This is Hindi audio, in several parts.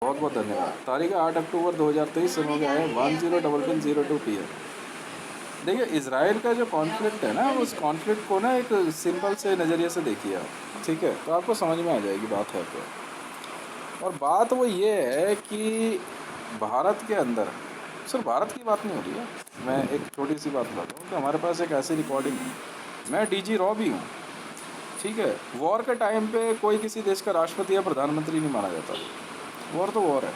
बहुत बहुत धन्यवाद। तारीख है 8 अक्टूबर 2023, समय का है 10:02 PM। देखिए, इसराइल का जो कॉन्फ्लिक्ट है ना, उस कॉन्फ्लिक्ट को ना एक सिंपल से नज़रिए से देखिए आप, ठीक है, तो आपको समझ में आ जाएगी बात है क्या। और बात वो ये है कि भारत के अंदर सिर्फ भारत की बात नहीं हो रही है। मैं एक छोटी सी बात बताता हूँ कि हमारे पास एक ऐसी रिकॉर्डिंग है, मैं डीजी रॉ भी हूँ, ठीक है। वॉर के टाइम पे कोई किसी देश का राष्ट्रपति या प्रधानमंत्री नहीं माना जाता। वॉर तो वॉर है।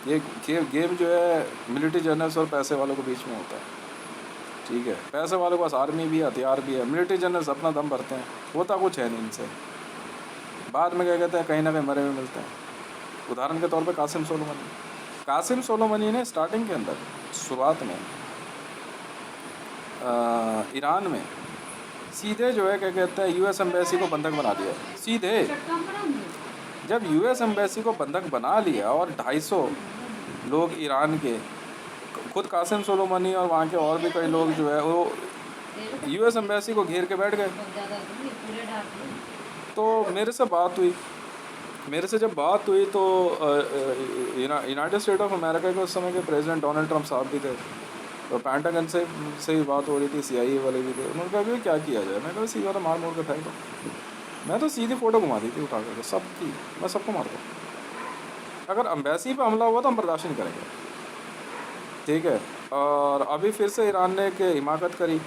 ये गेम जो है मिलिट्री जनरल्स और पैसे वालों के बीच में होता है, ठीक है। पैसे वालों के पास आर्मी भी है, हथियार भी है, मिलिट्री जनरल्स अपना दम भरते हैं, होता कुछ है नहीं इनसे। बाद में क्या कहते हैं, कहीं ना कहीं मरे हुए मिलते हैं। उदाहरण के तौर पे कासिम सोलोमनी ने स्टार्टिंग के अंदर शुरुआत में ईरान में सीधे जो है क्या कहते हैं यूएस एम्बेसी को बंधक बना दिया सीधे। जब यूएस एम्बेसी को बंधक बना लिया और 250 लोग ईरान के, खुद कासिम सोलोमनी और वहाँ के और भी कई लोग जो है वो यूएस एम्बेसी को घेर के बैठ गए। तो मेरे से जब बात हुई तो यूनाइटेड स्टेट ऑफ अमेरिका के उस समय के प्रेसिडेंट डोनाल्ड ट्रंप साहब भी थे, तो पेंटागन से भी बात हो रही थी, CIA वाले भी थे। उन्होंने कहा कि क्या किया जाए। मैं कहा सीधा मार मोड़ के फेंक दो। मैं तो सीधी फ़ोटो घुमा दी थी उठा करके सबकी, मैं सबको मार दूँ। अगर अम्बेसी पे हमला हुआ तो हम बर्दाश्त नहीं करेंगे, ठीक है। और अभी फिर से ईरान ने एक हिमाकत करी,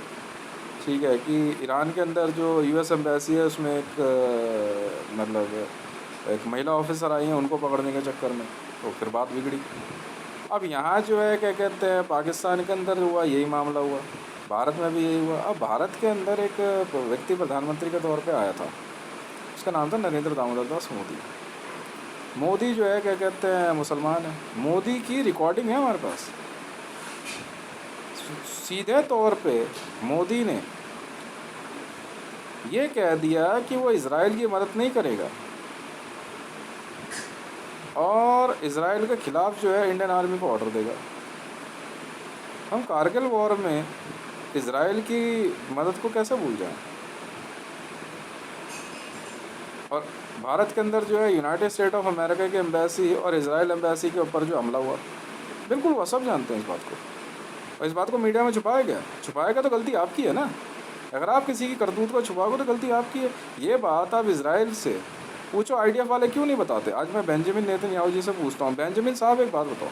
ठीक है, कि ईरान के अंदर जो US एम्बेसी है उसमें एक मतलब एक महिला ऑफिसर आई हैं, उनको पकड़ने के चक्कर में तो फिर बात बिगड़ी। अब यहाँ जो है क्या कहते हैं पाकिस्तान के अंदर हुआ यही मामला हुआ, भारत में भी यही हुआ। अब भारत के अंदर एक व्यक्ति प्रधानमंत्री के तौर पे आया था, उसका नाम था नरेंद्र दामोदर दास मोदी। मोदी जो है क्या कहते हैं मुसलमान है। मोदी की रिकॉर्डिंग है हमारे पास। सीधे तौर पे मोदी ने ये कह दिया कि वो इज़राइल की मदद नहीं करेगा और इज़राइल के ख़िलाफ़ जो है इंडियन आर्मी को ऑर्डर देगा। हम कारगिल वॉर में इज़राइल की मदद को कैसे भूल जाएं। और भारत के अंदर जो है यूनाइटेड स्टेट ऑफ अमेरिका की एम्बेसी और इज़राइल एम्बेसी के ऊपर जो हमला हुआ, बिल्कुल वो सब जानते हैं इस बात को। और इस बात को मीडिया में छुपाएगा तो गलती आपकी है ना। अगर आप किसी की करतूत को छुपाओगे तो गलती आपकी है। ये बात आप इज़राइल से पूछो, IDF वाले क्यों नहीं बताते। आज मैं बेंजामिन नेतन्याहू जी से पूछता हूँ, बेंजामिन साहब एक बात बताओ,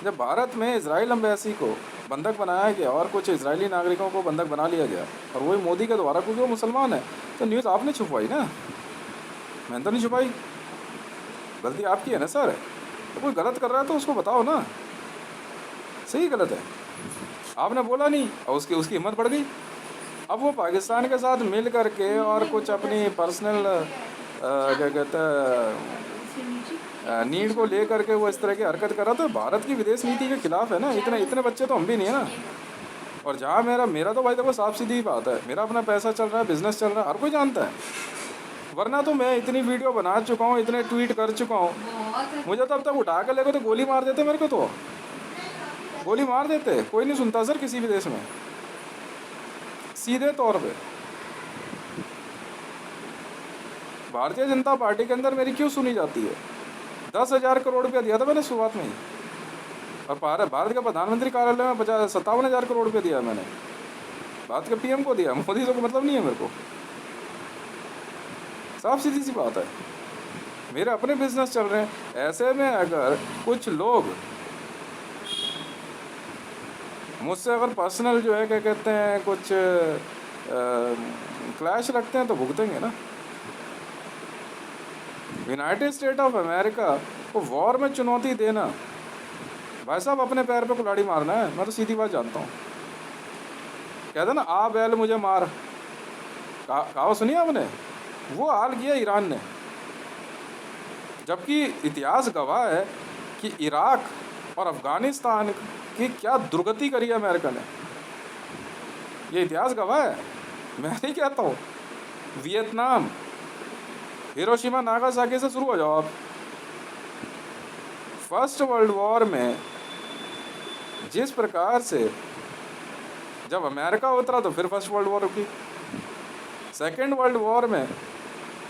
जब भारत में इज़राइल एम्बेसी को बंधक बनाया गया और कुछ इजरायली नागरिकों को बंधक बना लिया गया और वही मोदी के द्वारा, क्योंकि वो मुसलमान है, तो न्यूज़ आपने छुपवाई ना, मैंने तो नहीं छुपाई। गलती आपकी है ना सर। तो कोई गलत कर रहा है तो उसको बताओ ना, सही गलत है। आपने बोला नहीं और उसकी हिम्मत बढ़ गई। अब वो पाकिस्तान के साथ मिल करके और कुछ अपनी पर्सनल क्या कहते हैं नीड को ले करके वो इस तरह की हरकत कर रहा था। भारत की विदेश नीति के खिलाफ है ना। इतने बच्चे तो हम भी नहीं है ना। और जहाँ मेरा तो भाई देखो साफ सीधी बात है, मेरा अपना पैसा चल रहा है, बिजनेस चल रहा है, हर कोई जानता है। वरना तो मैं इतनी वीडियो बना चुका हूँ, इतने ट्वीट कर चुका हूँ, मुझे तो अब तक उठा कर लेकर तो गोली मार देते, मेरे को तो गोली मार देते। कोई नहीं सुनता सर किसी भी देश में। सीधे तौर पे भारतीय जनता पार्टी के अंदर मेरी क्यों सुनी जाती है। 10,000 करोड़ रुपया दिया था मैंने शुरुआत में ही, और भारत के प्रधानमंत्री कार्यालय में 57,000 करोड़ रुपया दिया मैंने, भारत के PM को दिया, मोदी से को मतलब नहीं है मेरे को। साफ सीधी सी बात है, मेरे अपने बिजनेस चल रहे हैं। ऐसे में अगर कुछ लोग मुझसे अगर पर्सनल जो है क्या कहते हैं कुछ क्लैश रखते हैं तो भुगतेंगे ना। यूनाइटेड स्टेट ऑफ अमेरिका को वॉर में चुनौती देना, भाई साहब अपने पैर पे कुल्हाड़ी मारना है। मैं तो सीधी बात जानता हूँ। कहते ना आ बैल मुझे मार, कहावत सुनी आपने। वो हाल किया ईरान ने, जबकि इतिहास गवाह है कि इराक और अफ़गानिस्तान की क्या दुर्गति करी है अमेरिका ने। ये इतिहास गवाह है, मैं नहीं कहता हूँ। वियतनाम, हिरोशिमा नागासाकी से शुरू हो जाओ आप। फर्स्ट वर्ल्ड वॉर में जिस प्रकार से जब अमेरिका उतरा तो फिर फर्स्ट वर्ल्ड वॉर रुकी। सेकेंड वर्ल्ड वॉर में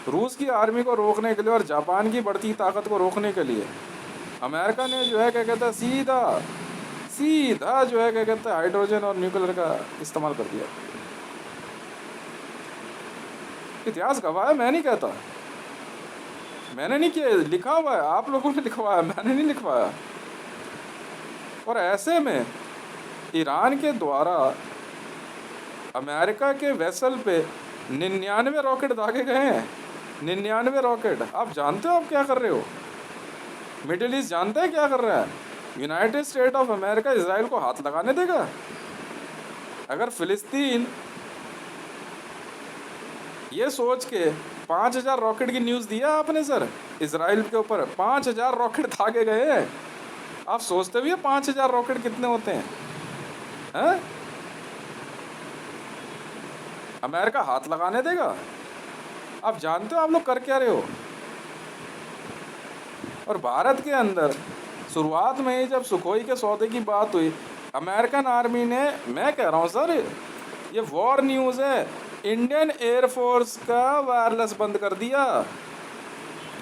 रूस की आर्मी को रोकने के लिए और जापान की बढ़ती ताकत को रोकने के लिए अमेरिका ने जो है क्या कहते हैं सीधा सीधा जो है क्या कहते हैं हाइड्रोजन और न्यूक्लियर का इस्तेमाल कर दिया। इतिहास गवाह है, मैं नहीं कहता, मैंने नहीं किया, लिखा हुआ है, आप लोगों ने लिखवाया, मैंने नहीं लिखवाया। और ऐसे में ईरान के द्वारा अमेरिका के वेसल पे 99 रॉकेट दागे गए हैं। 99 रॉकेट। आप जानते हो आप क्या कर रहे हो? मिडिल ईस्ट जानते हैं क्या कर रहा है? United state of America Israel को हाथ लगाने देगा? अगर फिलिस्तीन ये सोच के 5000 रॉकेट की न्यूज़ दिया आपने सर, इजराइल के ऊपर 5000 रॉकेट दागे गए हैं। आप सोचते भी 5000 रॉकेट कितने होते हैं? अमेरिका हाथ लगाने देगा? आप जानते हो आप लोग कर क्या रहे हो? और भारत के अंदर शुरुआत में ही जब सुखोई के सौदे की बात हुई, अमेरिकन आर्मी ने, मैं कह रहा हूँ सर ये वॉर न्यूज़ है, इंडियन एयरफोर्स का वायरलेस बंद कर दिया।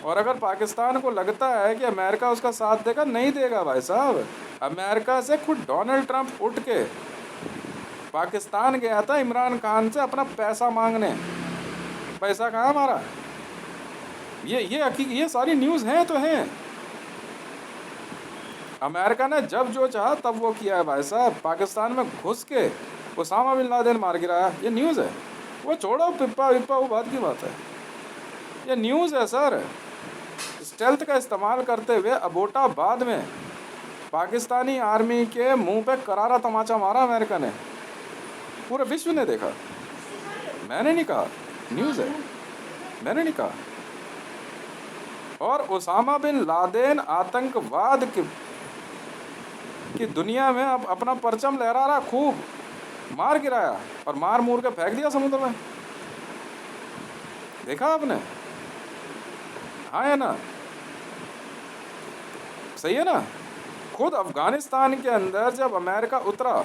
और अगर पाकिस्तान को लगता है कि अमेरिका उसका साथ देगा, नहीं देगा भाई साहब। अमेरिका से खुद डोनाल्ड ट्रंप उठ के पाकिस्तान गया था इमरान खान से अपना पैसा मांगने। पैसा कहाँ हमारा? ये सारी न्यूज़ हैं तो हैं। अमेरिका ने जब जो चाहा तब वो किया है भाई साहब। पाकिस्तान में घुस के उसामा बिन लादेन मार गिराया, ये न्यूज़ है। वो छोड़ो पिप्पा विप्पा, वो बात की बात है, ये न्यूज़ है सर। स्टेल्थ का इस्तेमाल करते हुए अबोटाबाद में पाकिस्तानी आर्मी के मुंह पे करारा तमाचा मारा अमेरिका ने, पूरे विश्व ने देखा। मैंने नहीं कहा, न्यूज़ है, मैंने नहीं कहा। और उसामा बिन लादेन आतंकवाद की दुनिया में अब अपना परचम लहरा रहा, खूब मार गिराया और मार मूर के फेंक दिया समुद्र में। देखा आपने? हाँ है ना? सही है ना? खुद अफगानिस्तान के अंदर जब अमेरिका उतरा,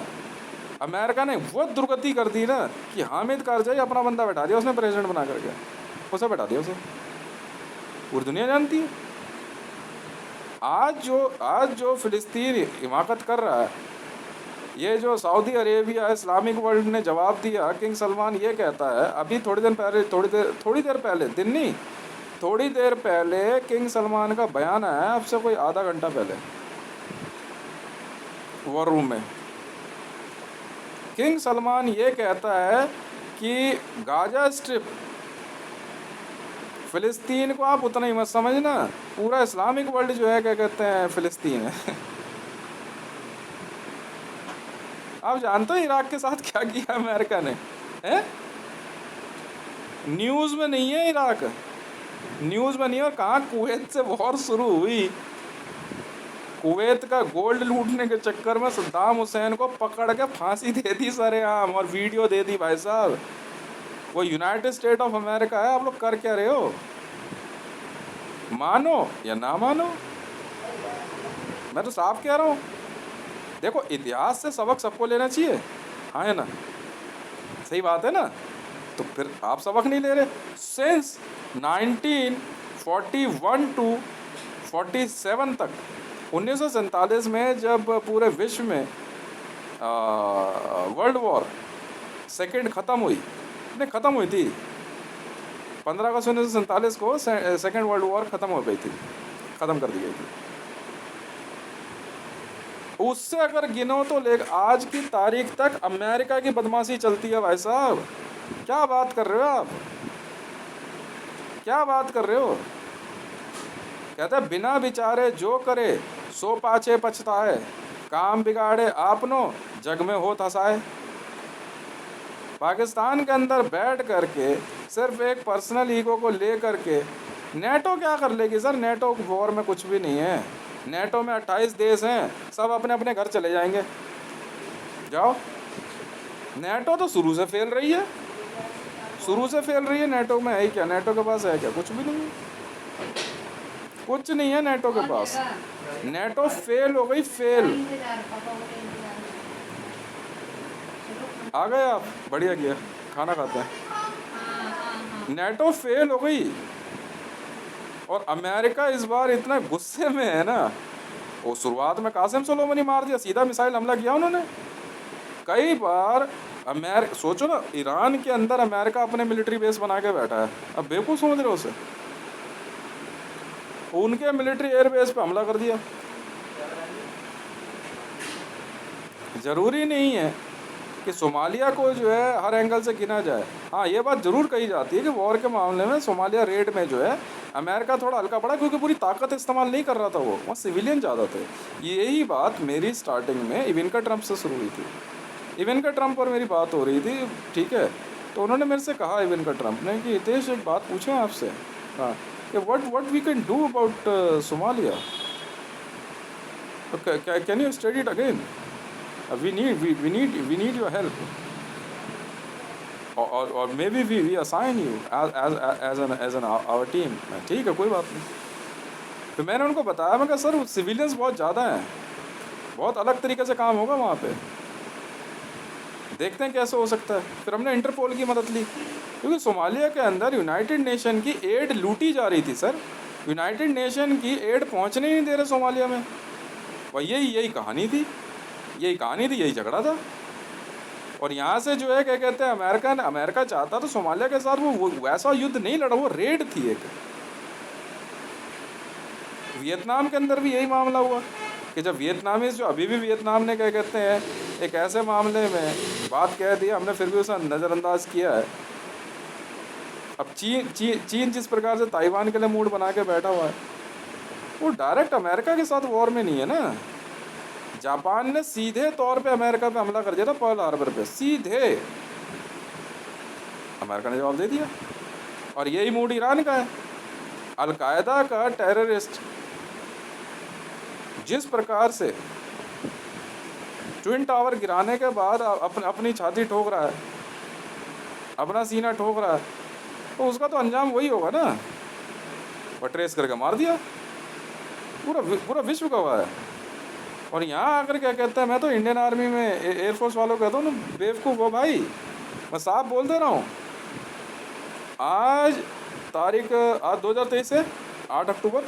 अमेरिका ने वो दुर्गति कर दी ना कि हामिद करजाई अपना बंदा बैठा दिया उसने, प्रेसिडेंट बना करके उसे बैठा दिया उसे। पूरी दुनिया जानती है। आज जो फिलिस्तीन हिमाकत कर रहा है, ये जो सऊदी अरेबिया इस्लामिक वर्ल्ड ने जवाब दिया। किंग सलमान ये कहता है, अभी थोड़ी देर पहले किंग सलमान का बयान आया, अब से कोई आधा घंटा पहले, वॉर रूम में। किंग सलमान ये कहता है कि गाजा स्ट्रिप, फ़िलिस्तीन को आप उतना ही मत समझना, पूरा इस्लामिक वर्ल्ड जो है क्या कहते हैं फ़िलिस्तीन है। आप जानते हो इराक के साथ क्या किया अमेरिका ने? है न्यूज़ में नहीं है, इराक न्यूज़ में नहीं है। और कहाँ कुवैत से वॉर शुरू हुई, कुवैत का गोल्ड लूटने के चक्कर में सद्दाम हुसैन को पकड़ के फांसी दे दी सरेआम, और वीडियो दे दी भाई साहब। वो यूनाइटेड स्टेट ऑफ अमेरिका है। आप लोग कर क्या रहे हो? मानो या ना मानो, मैं तो साफ कह रहा हूँ। देखो, इतिहास से सबक सबको लेना चाहिए, हाँ है ना? सही बात है ना? तो फिर आप सबक नहीं ले रहे। सिंस 1941 टू 47 तक, 1947 में जब पूरे विश्व में वर्ल्ड वॉर सेकेंड ख़त्म हुई थी, 15 अगस्त 1947 को सेकेंड वर्ल्ड वॉर ख़त्म कर दी गई थी। उससे अगर गिनो तो आज की तारीख तक अमेरिका की बदमाशी चलती है भाई साहब। क्या बात कर रहे हो आप? क्या बात कर रहे हो? कहते हैं बिना विचारे जो करे सो पाछे पछताए, काम बिगाड़े आपनो जग में हो हंसाए। पाकिस्तान के अंदर बैठ करके सिर्फ एक पर्सनल ईगो को ले करके नेटो क्या कर लेगी सर? नेटो वॉर में कुछ भी नहीं है। नेटो में 28 देश हैं, सब अपने अपने घर चले जाएंगे। जाओ। नेटो तो शुरू से फेल रही है, नेटो में है ही क्या? नेटो के पास है क्या? कुछ भी नहीं है, कुछ नहीं है नेटो के पास। नेटो फेल हो गई, फेल। आ गए आप? बढ़िया किया, खाना खाते हैं। नेटो फेल हो गई। और अमेरिका इस बार इतना गुस्से में है ना, वो शुरुआत में कासिम सुलेमानी मार दिया, सीधा मिसाइल हमला किया उन्होंने कई बार। सोचो ना, ईरान के अंदर अमेरिका अपने मिलिट्री बेस बना के बैठा है, अब बेवकूफ़ समझ रहे हो उसे, उनके मिलिट्री एयर बेस पे हमला कर दिया। ज़रूरी नहीं है कि सोमालिया को जो है हर एंगल से गिना जाए। हाँ, ये बात ज़रूर कही जाती है कि वॉर के मामले में सोमालिया रेड में जो है अमेरिका थोड़ा हल्का पड़ा, क्योंकि पूरी ताकत इस्तेमाल नहीं कर रहा था, वो वहाँ सिविलियन ज़्यादा थे। यही बात मेरी स्टार्टिंग में इवेंका ट्रंप से शुरू हुई थी। इवेंका ट्रंप पर मेरी बात हो रही थी, ठीक है, तो उन्होंने मेरे से कहा इवेंका ट्रंप ने कि हितेश एक बात पूछें आपसे, हाँ, कि what we can do about Somalia, can you study it again, we need your help, or maybe we assign you as an our team। ठीक है, कोई बात नहीं। तो मैंने उनको बताया, मैं कहा सर सिविलियंस बहुत ज़्यादा हैं, बहुत अलग तरीके से काम होगा वहाँ पे, देखते हैं कैसे हो सकता है। फिर हमने इंटरपोल की मदद ली, क्योंकि सोमालिया के अंदर यूनाइटेड नेशन की एड लूटी जा रही थी सर, यूनाइटेड नेशन की एड पहुँचने ही नहीं दे रहे सोमालिया में। वह यही कहानी थी, यही झगड़ा था। और यहाँ से जो है क्या कहते हैं, अमेरिका चाहता तो सोमालिया के साथ वो वैसा युद्ध नहीं लड़ा, वो रेड थी एक। वियतनाम के अंदर भी यही मामला हुआ कि जब वियतनामीज जो अभी भी वियतनाम ने क्या कहते हैं एक ऐसे मामले में बात कह दी, हमने फिर भी उसे नज़रअंदाज किया है। अब चीन जिस प्रकार से ताइवान के लिए मूड बना के बैठा हुआ है, वो डायरेक्ट अमेरिका के साथ वॉर में नहीं है ना। जापान ने सीधे तौर पे अमेरिका पे हमला कर दिया था पर्ल हार्बर पे, सीधे अमेरिका ने जवाब दे दिया। और यही मूड ईरान का है। अलकायदा का टेररिस्ट जिस प्रकार से ट्विन टावर गिराने के बाद अपनी छाती ठोक रहा है, अपना सीना ठोक रहा है, तो उसका तो अंजाम वही होगा ना, वो ट्रेस करके मार दिया। पूरा विश्व गवाह है। और यहाँ आकर क्या कहता है, मैं तो इंडियन आर्मी में एयरफोर्स वालों को कहता हूँ ना, बेवकूफ़ हो भाई, मैं साफ बोल दे रहा हूँ। आज 2023 है 8 अक्टूबर,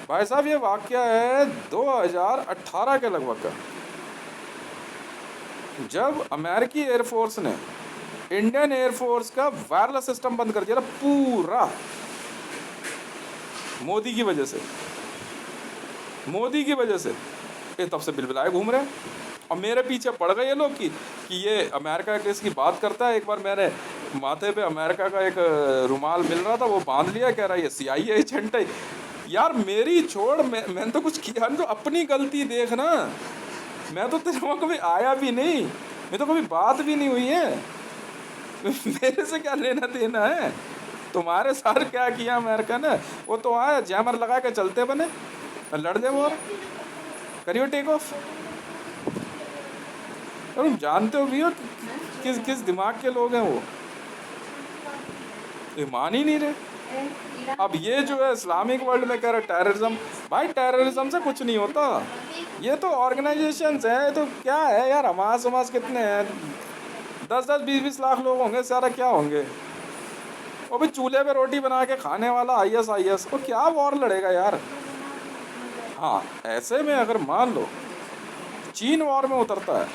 भाई साहब ये वाक़या है 2018 के लगभग का, जब अमेरिकी एयरफोर्स ने इंडियन एयरफोर्स का वायरलेस सिस्टम बंद कर दिया था पूरा, मोदी की वजह से। ये तब से बिलबिलाए घूम रहे हैं और मेरे पीछे पड़ गए ये लोग कि ये अमेरिका के इसकी बात करता है। एक बार मेरे माथे पे अमेरिका का एक रुमाल मिल रहा था, वो बांध लिया, कह रहा है ये CIA एजेंट है। यार मेरी छोड़, मैंने तो कुछ किया नहीं, तो अपनी गलती देखना। मैं तो तेरे वहाँ कभी आया भी नहीं, मैं तो कभी बात भी नहीं हुई है, मेरे से क्या लेना देना है। तुम्हारे साथ क्या किया अमेरिका ने, वो तो आया जैमर लगा के चलते बने, लड़ दे वो, करियो टेक ऑफ। और तुम जानते हो भी हो किस दिमाग के लोग हैं वो, ये मान ही नहीं रहे। अब ये जो है इस्लामिक वर्ल्ड में कह रहे टेररिज्म, भाई टेररिज्म से कुछ नहीं होता, ये तो ऑर्गेनाइजेशंस है। तो क्या है यार, हमास कितने हैं, 10-10, 20-20 लाख लोग होंगे, सारा क्या होंगे। वो भी चूल्हे पे रोटी बना के खाने वाला IS वो क्या वॉर लड़ेगा यार। हाँ, ऐसे में अगर मान लो चीन वॉर में उतरता है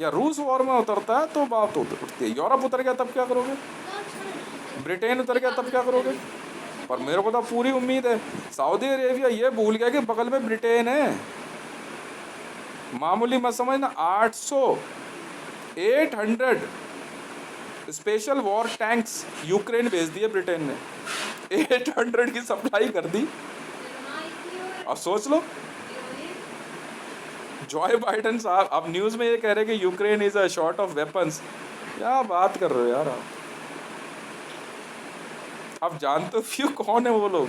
या रूस वॉर में उतरता है तो बात उठती है। यूरोप उतर गया तब क्या करोगे, ब्रिटेन उतर गया तब क्या करोगे। पर मेरे को तो पूरी उम्मीद है, सऊदी अरेबिया ये भूल गया कि बगल में ब्रिटेन है। मामूली मत समझना, 800 स्पेशल वॉर टैंक्स यूक्रेन भेज दिए ब्रिटेन ने, 800 की सप्लाई कर दी। अब सोच लो, जॉय बाइडेन साहब अब न्यूज़ में ये कह रहे हैं कि Ukraine is a short of weapons. क्या बात कर रहे हो यार आप जानते हो कौन है वो लोग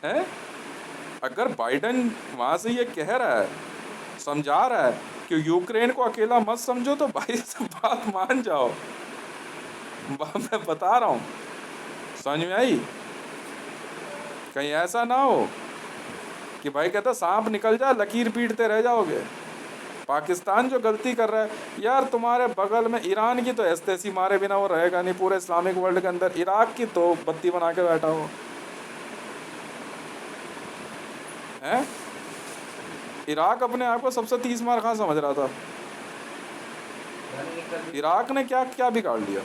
हैं। अगर बाइडेन वहाँ से ये कह रहा है, समझा रहा है कि यूक्रेन को अकेला मत समझो, तो भाई सब बात मान जाओ। मैं बता रहा हूँ, समझ में आई। कहीं ऐसा ना हो कि भाई कहता सांप निकल जाए लकीर पीटते रह जाओगे। पाकिस्तान जो गलती कर रहा है यार, तुम्हारे बगल में ईरान की तो ऐसी मारे बिना वो रहेगा नहीं पूरे इस्लामिक वर्ल्ड के अंदर। इराक की तो बत्ती बना के बैठा हो, हैं? इराक अपने आप को सबसे 30 मार खा समझ रहा था। इराक ने क्या क्या बिगाड़ लिया,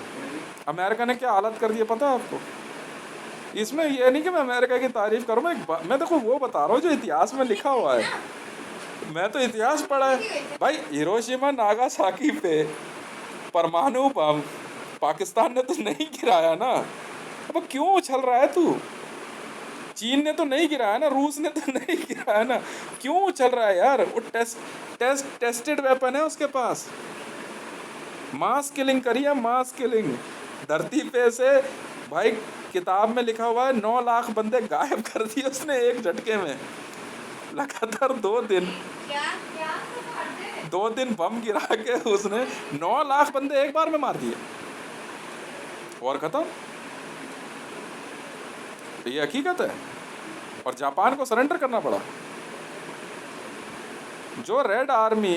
अमेरिका ने क्या हालत कर दिया पता है आपको? इसमें ये नहीं कि मैं अमेरिका की तारीफ करूँ, मैं देखो वो बता रहा हूँ जो इतिहास में लिखा हुआ है। मैं तो इतिहास पढ़ा है भाई। हिरोशिमा नागासाकी पे परमाणु बम पाकिस्तान ने तो नहीं गिराया ना। अब क्यों उछल रहा है तू? चीन ने तो नहीं गिराया ना, रूस ने तो नहीं गिराया ना, क्यों उछल रहा है यार? वो टेस्टेड वेपन है उसके पास। मास किलिंग करी है, मास किलिंग धरती पे से भाई। किताब में लिखा हुआ है 9 लाख बंदे गायब कर दिए उसने एक झटके में। लगातार 2 दिन बम गिरा के उसने 9 लाख बंदे एक बार में मार दिए और खत्म। तो ये हकीकत है। और जापान को सरेंडर करना पड़ा। जो रेड आर्मी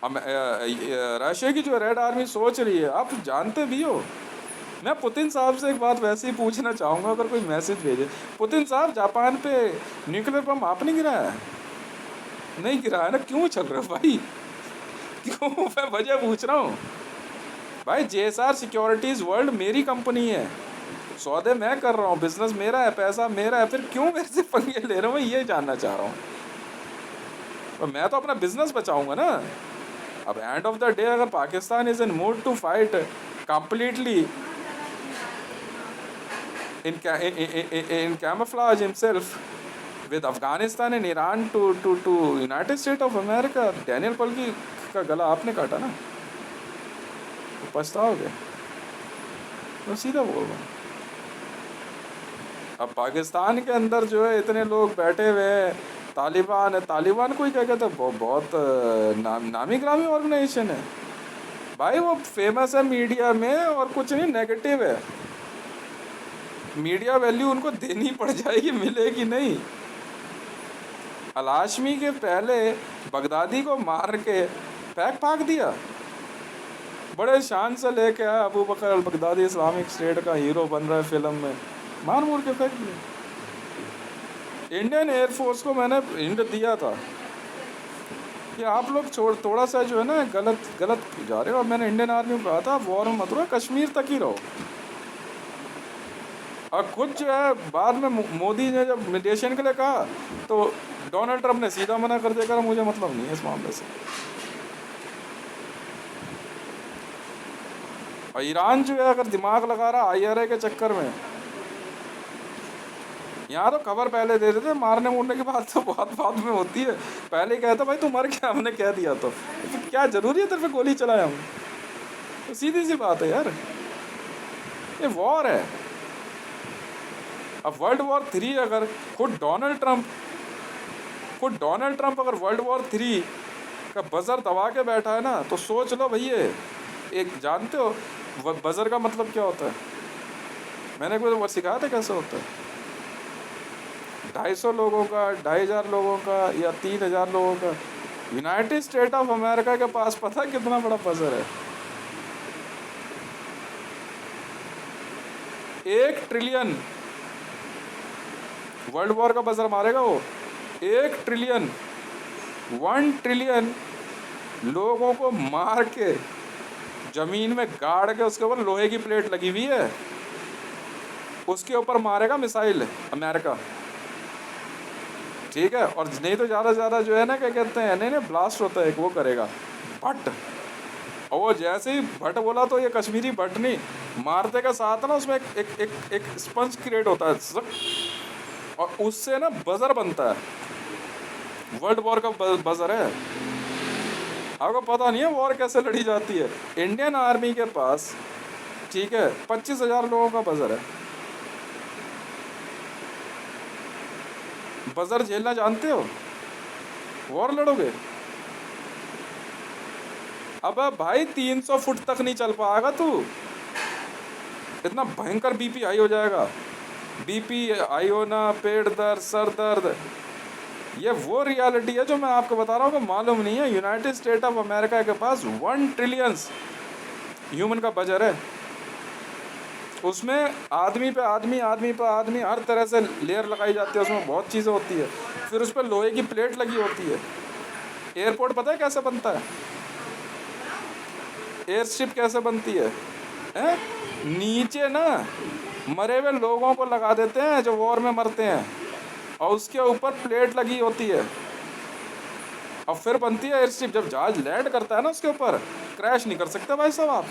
रशिया की जो रेड आर्मी सोच रही है, आप जानते भी हो। मैं पुतिन साहब से एक बात वैसे ही पूछना चाहूँगा, अगर कोई मैसेज भेजे, पुतिन साहब जापान पे न्यूक्लियर बम आपने गिराया है? नहीं गिराया ना, क्यों चल रहा है भाई? क्यों? मैं वजह पूछ रहा हूँ भाई। JSR सिक्योरिटीज़ वर्ल्ड मेरी कंपनी है, सौदे मैं कर रहा हूँ, बिजनेस मेरा है, पैसा मेरा है, फिर क्यों मेरे से पंगे ले रहा हूँ? मैं ये जानना चाह रहा हूँ। तो मैं तो अपना बिजनेस बचाऊंगा ना। अब एंड ऑफ द डे अगर Pakistan is in mood to fight completely in camouflage himself with Afghanistan and Iran to United States of America, Daniel पल्की का गला आपने काटा ना, तो पछताओगे। मैं सीधा बोल रहा हूँ। अब पाकिस्तान के अंदर जो है इतने लोग बैठे हुए हैं, तालिबान है। तालिबान को ही क्या कहते हैं, बहुत नामी ग्रामी ऑर्गेनाइजेशन है भाई। वो फेमस है मीडिया में और कुछ नहीं, नेगेटिव है। मीडिया वैल्यू उनको देनी पड़ जाएगी, मिलेगी नहीं। अल-हाशमी के पहले बगदादी को मार के फेंक दिया, बड़े शान से लेके आया अबू बकर अल बगदादी, इस्लामिक स्टेट का हीरो बन रहा है फिल्म में, मार मूर के फेंक दिया। इंडियन एयरफोर्स को मैंने हिंट दिया था कि आप लोग थोड़ा सा जो है ना गलत जा रहे हो। और मैंने इंडियन आर्मी को कहा था वॉर में मत रहो, कश्मीर तक ही रहो। और खुद जो है बाद में मोदी ने जब मेडिएशन के लिए कहा तो डोनाल्ड ट्रंप ने सीधा मना कर दिया, मुझे मतलब नहीं है इस मामले से। और ईरान जो है अगर दिमाग लगा रहा IRA के चक्कर में, यहाँ तो खबर पहले दे देते, मारने मुरने की बात तो बहुत बाद में होती है। पहले ही कहता भाई तू मर गया, हमने कह दिया तो क्या जरूरी है तेरे पे गोली चलाए हम? तो सीधी सी बात है यार, ये वॉर है। अब वर्ल्ड वॉर 3 अगर खुद डोनाल्ड ट्रंप अगर वर्ल्ड वॉर 3 का बजर दबा के बैठा है ना, तो सोच लो भैया। एक जानते हो बजर का मतलब क्या होता है? मैंने कोई सिखाया था कैसे होता है। 250 लोगों का, 2500 लोगों का या 3000 लोगों का। यूनाइटेड स्टेट ऑफ अमेरिका के पास पता है कितना बड़ा बजर है? 1 ट्रिलियन वर्ल्ड वॉर का बजर मारेगा वो। 1 ट्रिलियन 1 ट्रिलियन लोगों को मार के जमीन में गाड़ के उसके ऊपर लोहे की प्लेट लगी हुई है, उसके ऊपर मारेगा मिसाइल अमेरिका, ठीक है। और नहीं तो ज़्यादा से ज़्यादा जो है ना क्या कहते हैं, नहीं ब्लास्ट होता है एक, वो करेगा भट्ट। और वो जैसे ही भट्ट बोला तो ये कश्मीरी भट्ट नहीं, मारते का साथ ना उसमें एक स्पंज क्रिएट होता है और उससे ना बजर बनता है। वर्ल्ड वॉर का बजर है। आपको पता नहीं है वॉर कैसे लड़ी जाती है। इंडियन आर्मी के पास, ठीक है, 25,000 लोगों का बजर है। बजर झेलना जानते हो? वॉर लड़ोगे? अब भाई 300 फुट तक नहीं चल पाएगा तू, इतना भयंकर बीपी हाई हो जाएगा। बीपी हाई होना, पेट दर्द, सर दर्द, ये वो रियलिटी है जो मैं आपको बता रहा हूँ कि मालूम नहीं है। यूनाइटेड स्टेट ऑफ अमेरिका के पास 1 ट्रिलियन ह्यूमन का बजट है। उसमें आदमी पे आदमी, आदमी पे आदमी, हर तरह से लेयर लगाई जाती है, उसमें बहुत चीज़ें होती है। फिर उस पर लोहे की प्लेट लगी होती है। एयरपोर्ट पता है कैसे बनता है? एयरस्ट्रिप कैसे बनती है? हैं? नीचे ना मरे हुए लोगों को लगा देते हैं जो वॉर में मरते हैं, और उसके ऊपर प्लेट लगी होती है, और फिर बनती है एयरस्ट्रिप। जब जहाज लैंड करता है ना, उसके ऊपर क्रैश नहीं कर सकते भाई साहब आप।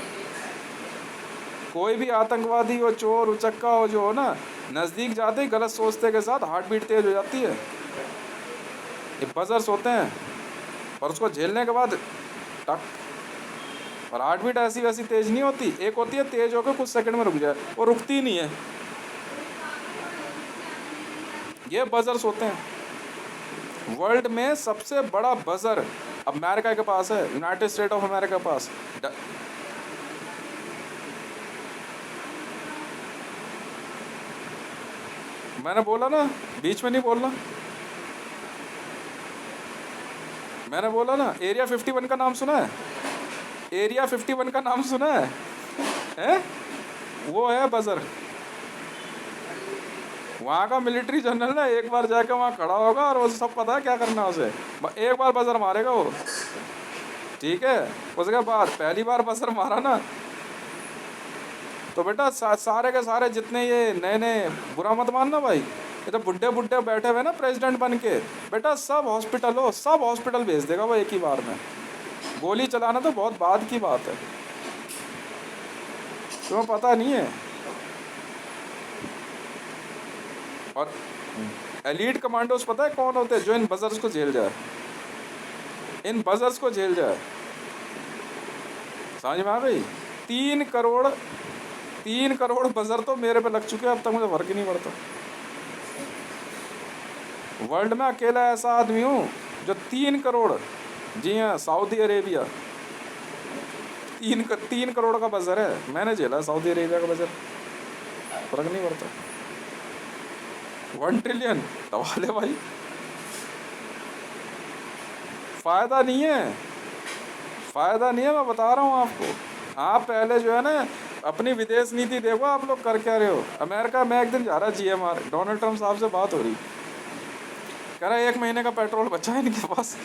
कोई भी आतंकवादी हो, चोर उचक्का हो, जो हो ना, नज़दीक जाते ही गलत सोचते के साथ हार्ट बीट तेज हो जाती है। ये बजर्स होते हैं, और उसको झेलने के बाद टक, और हार्ट बीट ऐसी वैसी तेज नहीं होती। एक होती है तेज होकर कुछ सेकंड में रुक जाए, वो रुकती नहीं है। ये बजर्स होते हैं। वर्ल्ड में सबसे बड़ा बजर अमेरिका के पास है, यूनाइटेड स्टेट ऑफ अमेरिका के पास। मैंने बोला ना, बीच में नहीं बोलना। मैंने बोला ना, एरिया 51 का नाम सुना है? एरिया 51 का नाम सुना है? हैं? वो है बजर। वहाँ का मिलिट्री जनरल ना एक बार जाके वहाँ खड़ा होगा, और वो सब पता है क्या करना है उसे। एक बार बजर मारेगा वो, ठीक है? उसके बाद पहली बार बजर मारा ना, तो बेटा सारे के सारे जितने ये नए नए, बुरा मत मानना भाई, ये तो बुढ़े बुढ़े बैठे हुए ना प्रेसिडेंट बन के, बेटा सब हॉस्पिटल भेज देगा वो एक ही बार में। गोली चलाना तो बहुत बाद की बात है, तुम्हें पता नहीं है। और एलीट कमांडोज पता है कौन होते हैं? जो इन बजर्स को झेल जाए, इन बजर्स को झेल जाए। समझ में आ गई? 3 करोड़ बजर तो मेरे पे लग चुके हैं, अब तक मुझे फर्क ही नहीं पड़ता। वर्ल्ड में अकेला ऐसा आदमी हूँ जो 3 करोड़, जी हाँ, सऊदी अरेबिया 3 करोड़ का बजर है, मैंने झेला सऊदी अरेबिया का बजर, फर्क नहीं पड़ता। 1 ट्रिलियन दबा ले भाई, फ़ायदा नहीं है, मैं बता रहा हूँ आपको। आप पहले जो है ना अपनी विदेश नीति देखो, आप लोग कर क्या रहे हो। अमेरिका में एक दिन जा रहा GMR, डोनाल्ड ट्रम्प साहब से बात हो रही, कह रहा है 1 महीने का पेट्रोल बचा है इनके पास।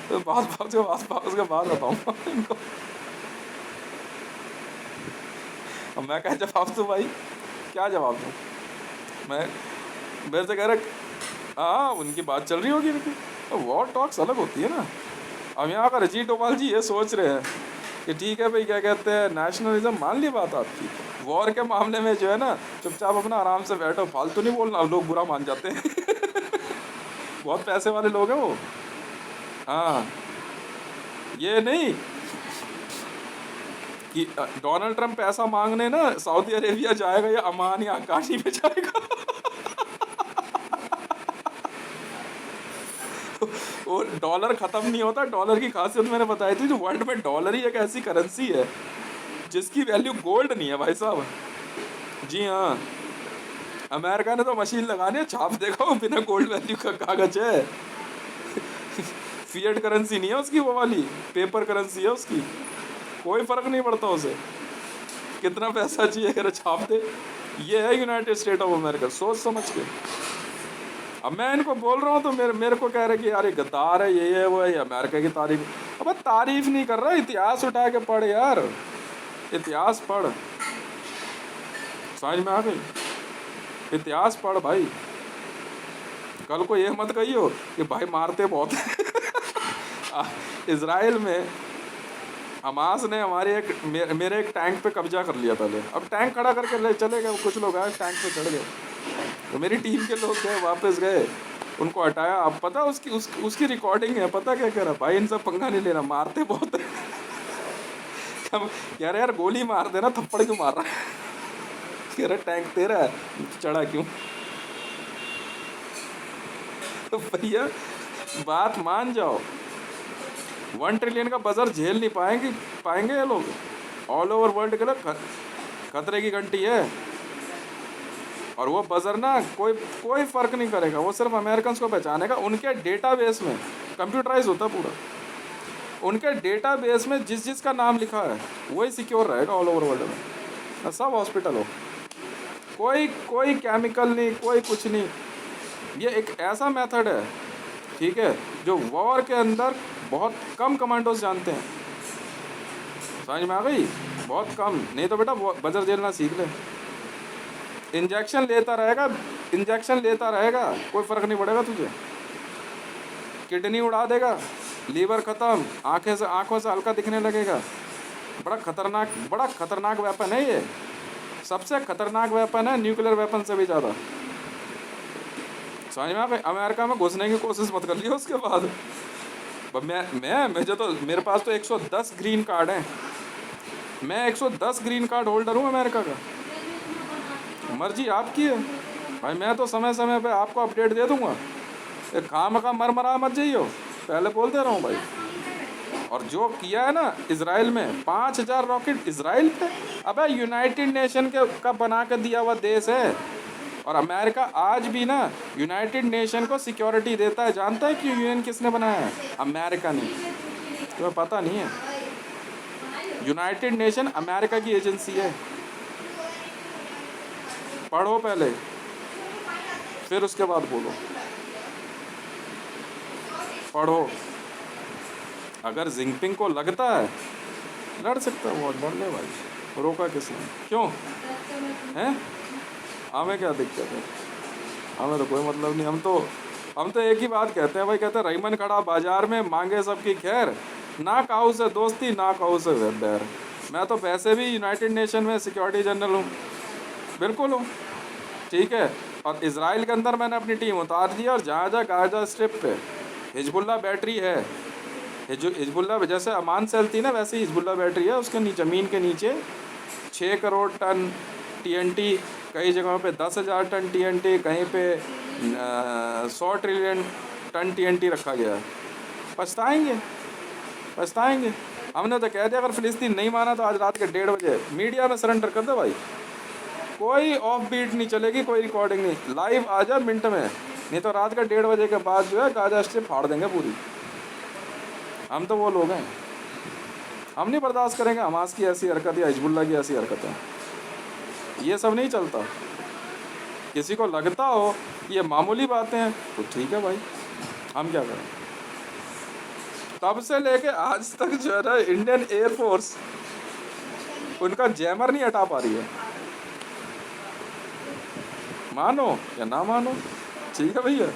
तो उसके बाद बताऊँगा इनको। अब मैं क्या जवाब दूँ भाई, क्या जवाब दूँ मैं? मेरे से कह रहे हाँ उनकी बात चल रही होगी इनकी, तो वॉर टॉक्स अलग होती है ना। अब यहाँ का अजीत डोभाल जी ये सोच रहे हैं कि ठीक है भाई, क्या कहते हैं, नेशनलिज्म, मान ली बात आपकी। वॉर के मामले में जो है ना, चुपचाप अपना आराम से बैठो, फालतू नहीं बोलना, लोग बुरा मान जाते हैं। बहुत पैसे वाले लोग हैं वो। हाँ, ये नहीं कि डोनाल्ड ट्रम्प पैसा मांगने ना सऊदी अरेबिया जाएगा या अमान या अकाशी में जाएगा। और डॉलर ख़त्म नहीं होता। डॉलर की खासियत मैंने बताई थी, जो वर्ल्ड में डॉलर ही एक ऐसी करेंसी है जिसकी वैल्यू गोल्ड नहीं है भाई साहब। जी हाँ, अमेरिका ने तो मशीन लगानी है, छाप देखो, बिना गोल्ड वैल्यू का कागज है। फिएट करेंसी नहीं है उसकी, वो वाली पेपर करेंसी है उसकी, कोई फ़र्क नहीं पड़ता उसे, कितना पैसा चाहिए अगर छाप दे। ये है यूनाइटेड स्टेट ऑफ अमेरिका, सोच समझ के। अब मैं इनको बोल रहा हूँ तो मेरे को कह रहे कि यार ये गद्दार है, ये है वो है, ये अमेरिका की तारीफ। अब तारीफ नहीं कर रहा, इतिहास उठा के पढ़ यार, इतिहास पढ़, समझ में आ गई? इतिहास पढ़ भाई। कल को ये मत कहियो कि भाई मारते बहुत हैं। इजराइल में हमास ने मेरे एक टैंक पे कब्जा कर लिया पहले। अब टैंक खड़ा करके ले चले गए, कुछ लोग आए टैंक पे चढ़ गए, तो मेरी टीम के लोग गए, वापस गए, उनको हटाया। अब पता उसकी रिकॉर्डिंग है, पता क्या कह रहा, भाई इनसे पंगा नहीं लेना, मारते बहुत है। कह रहे यार गोली मार देना, थप्पड़ क्यों मार रहा है? कह रहे टैंक तेरा है, चढ़ा क्यों? तो भैया बात मान जाओ, 1 ट्रिलियन का बजर झेल नहीं पाएंगे ये लोग। ऑल ओवर वर्ल्ड के लिए खतरे की घंटी है, और वो बजर ना कोई फ़र्क नहीं करेगा, वो सिर्फ अमेरिकन को पहचानेगा। उनके डेटाबेस में कंप्यूटराइज होता है पूरा, उनके डेटाबेस में जिस का नाम लिखा है वही सिक्योर रहेगा ऑल ओवर वर्ल्ड में। सब हॉस्पिटल हो, कोई कोई केमिकल नहीं, कोई कुछ नहीं। ये एक ऐसा मेथड है, ठीक है, जो वॉर के अंदर बहुत कम कमांडोज जानते हैं। समझ में आ गई? बहुत कम, नहीं तो बेटा बजर झेलना सीख ले। इंजेक्शन लेता रहेगा, इंजेक्शन लेता रहेगा, कोई फ़र्क नहीं पड़ेगा तुझे। किडनी उड़ा देगा, लीवर ख़त्म, आँखों से हल्का दिखने लगेगा। बड़ा खतरनाक वेपन है ये। सबसे खतरनाक वेपन है, न्यूक्लियर वेपन से भी ज़्यादा। समझ में आ गई? अमेरिका में घुसने की कोशिश मत कर लियो उसके बाद। मुझे तो, मेरे पास तो 110 ग्रीन कार्ड हैं। मैं 110 ग्रीन कार्ड होल्डर हूँ अमेरिका का। मर्जी आपकी है भाई, मैं तो समय समय पे आपको अपडेट दे दूंगा। एक काम का मरमरा मत जाइयो, पहले बोल दे रहा हूँ भाई। और जो किया है ना इजराइल में, 5000 रॉकेट इजराइल पे। अबे यूनाइटेड नेशन का बना के दिया हुआ देश है, और अमेरिका आज भी ना यूनाइटेड नेशन को सिक्योरिटी देता है। जानता है कि यूएन किसने बनाया है? अमेरिका ने। तुम्हें पता नहीं है? यूनाइटेड नेशन अमेरिका की एजेंसी है। पढ़ो पहले, फिर उसके बाद बोलो। पढ़ो। अगर जिनपिंग को लगता है लड़ सकता है, वो लड़ ले भाई, रोका किसने? क्यों हैं? हमें क्या दिक्कत है? हमें तो कोई मतलब नहीं। हम तो एक ही बात कहते हैं भाई, कहते हैं रहीमन खड़ा बाजार में, मांगे सबकी खैर, ना काहू से दोस्ती ना काहू से बैर। मैं तो वैसे भी यूनाइटेड नेशन में सिक्योरिटी जनरल हूँ, बिल्कुल हूँ, ठीक है। और इजराइल के अंदर मैंने अपनी टीम उतार दी, और जहाँ जहाँ गाजा स्ट्रिप पे हिजबुल्ला बैटरी है, हिजबुल्ला जैसे अमान सेल थी ना, वैसे ही हिजबुल्ला बैटरी है, उसके नीचे, ज़मीन के नीचे 6 करोड़ टन TNT, कई जगहों पे 10,000 टन TNT, कहीं पे 100 ट्रिलियन टन TNT रखा गया है। पछताएंगे, पछताएंगे। हमने तो कह दिया, अगर फ़िलिस्तीन नहीं माना तो आज रात के 1:30 बजे मीडिया में सरेंडर कर दो भाई। कोई ऑफ बीट नहीं चलेगी, कोई रिकॉर्डिंग नहीं, लाइव आ जा मिनट में। नहीं तो रात के 1:30 बजे के बाद जो है गाजा स्ट्रिप फाड़ देंगे पूरी। हम तो वो लोग हैं, हम नहीं बर्दाश्त करेंगे हमास की ऐसी हरकत या हिजबुल्ला की ऐसी हरकतें। ये सब नहीं चलता। किसी को लगता हो ये मामूली बातें हैं तो ठीक है भाई, हम क्या करें। तब से लेके आज तक जो है ना, इंडियन एयरफोर्स उनका जैमर नहीं हटा पा रही है। मानो या ना मानो, ठीक है भैया।